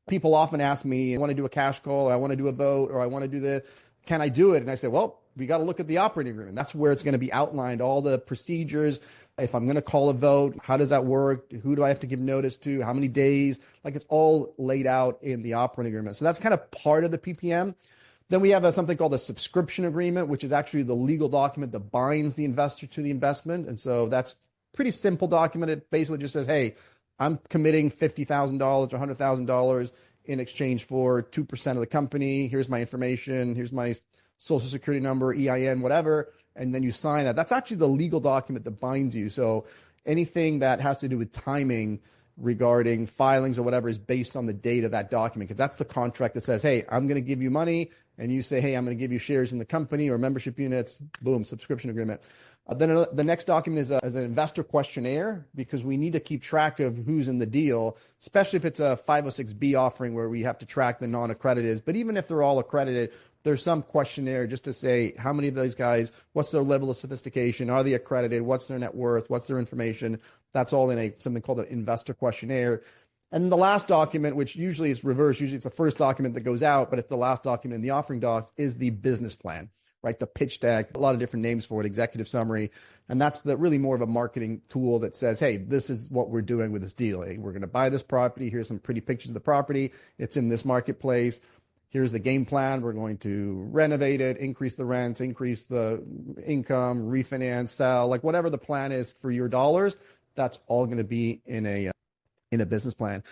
people often ask me, I want to do a cash call, or I want to do a vote, or I want to do the, can I do it? And I say, well, we got to look at the operating agreement. That's where it's going to be outlined, all the procedures. If I'm going to call a vote, how does that work? Who do I have to give notice to? How many days? Like, it's all laid out in the operating agreement. So that's kind of part of the PPM. Then we have something called a subscription agreement, which is actually the legal document that binds the investor to the investment. And so that's a pretty simple document. It basically just says, hey, I'm committing $50,000 or $100,000 in exchange for 2% of the company. Here's my information. Here's my social security number, EIN, whatever. And then you sign that. That's actually the legal document that binds you. So anything that has to do with timing regarding filings or whatever is based on the date of that document, because that's the contract that says, hey, I'm going to give you money. And you say, hey, I'm going to give you shares in the company or membership units. Boom, subscription agreement. Then the next document is an investor questionnaire, because we need to keep track of who's in the deal, especially if it's a 506B offering where we have to track the non-accredited. But even if they're all accredited, there's some questionnaire just to say how many of those guys, what's their level of sophistication, are they accredited, what's their net worth, what's their information. That's all in something called an investor questionnaire. And the last document, which usually is reversed, usually it's the first document that goes out, but it's the last document in the offering docs, is the business plan, right? The pitch deck, a lot of different names for it, executive summary. And that's really more of a marketing tool that says, hey, this is what we're doing with this deal. Hey, we're going to buy this property. Here's some pretty pictures of the property. It's in this marketplace. Here's the game plan. We're going to renovate it, increase the rents, increase the income, refinance, sell, like whatever the plan is for your dollars, that's all going to be in a business plan.